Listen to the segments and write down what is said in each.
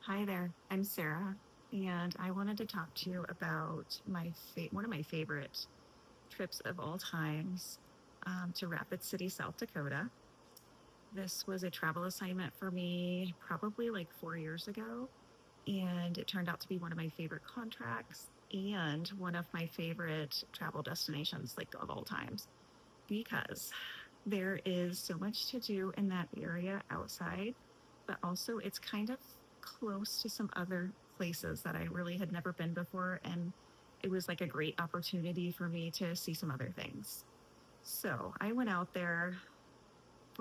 Hi there, I'm Sarah, and I wanted to talk to you about one of my favorite trips of all times to Rapid City, South Dakota. This was a travel assignment for me probably like 4 years ago, and it turned out to be one of my favorite contracts and one of my favorite travel destinations, like of all times, because there is so much to do in that area outside, but also it's kind of close to some other places that I really had never been before. And it was like a great opportunity for me to see some other things. So I went out there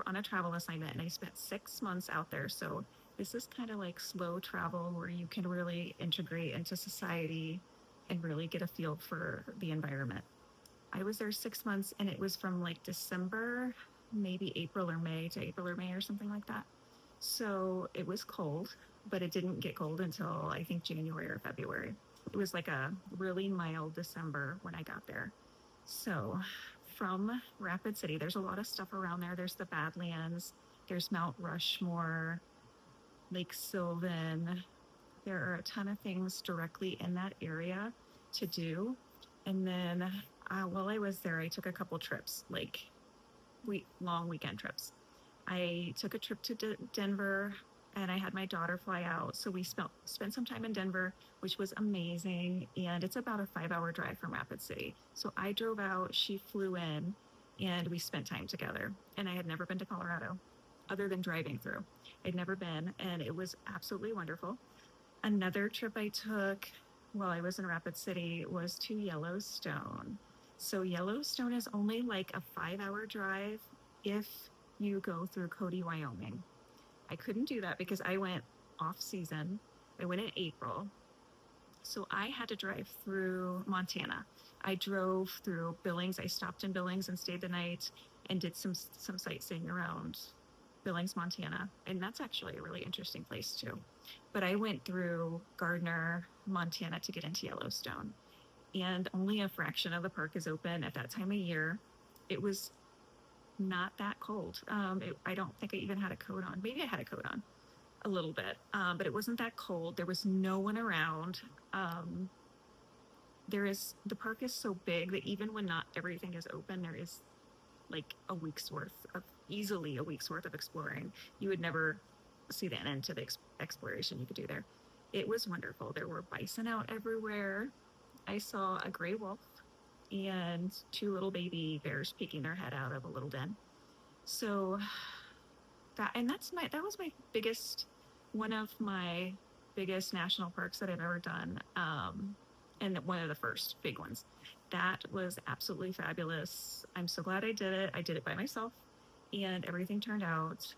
on a travel assignment and I spent 6 months out there. So this is kind of like slow travel where you can really integrate into society and really get a feel for the environment. I was there 6 months and it was from like December, maybe April or May or something like that. So it was cold, but it didn't get cold until I think January or February. It was like a really mild December when I got there. So from Rapid City, there's a lot of stuff around there. There's the Badlands, there's Mount Rushmore, Lake Sylvan. There are a ton of things directly in that area to do. And then while I was there, I took a couple trips, like long weekend trips. I took a trip to Denver and I had my daughter fly out. So we spent some time in Denver, which was amazing. And it's about a 5 hour drive from Rapid City. So I drove out, she flew in, and we spent time together. And I had never been to Colorado other than driving through. I'd never been, and it was absolutely wonderful. Another trip I took while I was in Rapid City was to Yellowstone. So Yellowstone is only like a 5 hour drive if you go through Cody, Wyoming. I couldn't do that because I went off season. I went in April. So I had to drive through Montana. I drove through Billings. I stopped in Billings and stayed the night and did some sightseeing around Billings, Montana. And that's actually a really interesting place too. But I went through Gardner, Montana to get into Yellowstone. And only a fraction of the park is open at that time of year. It was not that cold. I don't think I even had a coat on. Maybe I had a coat on a little bit, but it wasn't that cold. There was no one around. Um, the park is so big that even when not everything is open, there is like easily a week's worth of exploring. You would never see the end to the exploration you could do there. It was wonderful. There were bison out everywhere. I saw a gray wolf and two little baby bears peeking their head out of a little den. So that was my biggest, one of my biggest national parks that I've ever done. And one of the first big ones. That was absolutely fabulous. I'm so glad I did it. I did it by myself and everything turned out.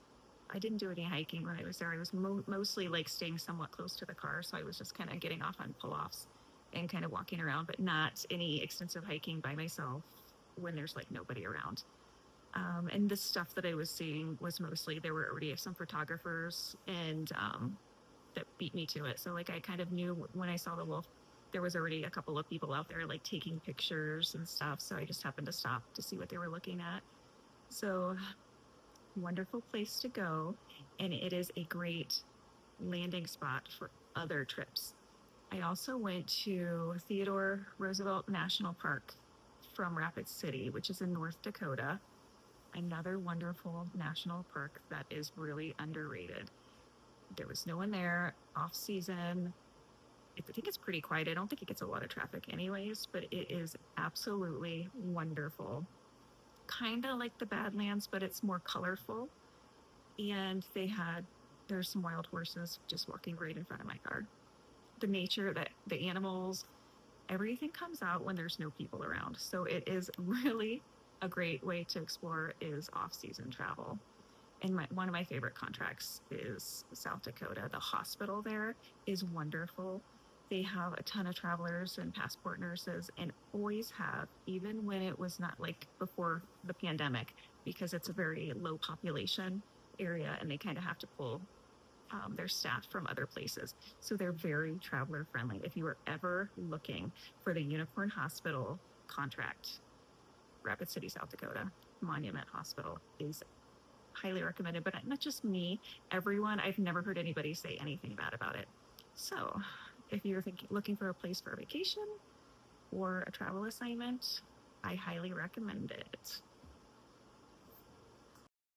I didn't do any hiking when I was there. I was mostly like staying somewhat close to the car. So I was just kind of getting off on pull-offs and kind of walking around, but not any extensive hiking by myself when there's like nobody around. And the stuff that I was seeing was mostly, there were already some photographers and that beat me to it. So like I kind of knew when I saw the wolf, there was already a couple of people out there like taking pictures and stuff. So I just happened to stop to see what they were looking at. So wonderful place to go. And it is a great landing spot for other trips. I also went to Theodore Roosevelt National Park from Rapid City, which is in North Dakota. Another wonderful national park that is really underrated. There was no one there, off season. I think it's pretty quiet. I don't think it gets a lot of traffic anyways, but it is absolutely wonderful. Kind of like the Badlands, but it's more colorful. And there's some wild horses just walking right in front of my car. The nature, that the animals, everything comes out when there's no people around. So it is really a great way to explore is off-season travel. And one of my favorite contracts is South Dakota. The hospital there is wonderful. They have a ton of travelers and passport nurses and always have, even when it was not like before the pandemic, because it's a very low population area and they kind of have to pull their staff from other places. So they're very traveler friendly. If you are ever looking for the Unicorn Hospital contract, Rapid City, South Dakota, Monument Hospital is highly recommended, but not just me, everyone. I've never heard anybody say anything bad about it. So if you're looking for a place for a vacation or a travel assignment, I highly recommend it.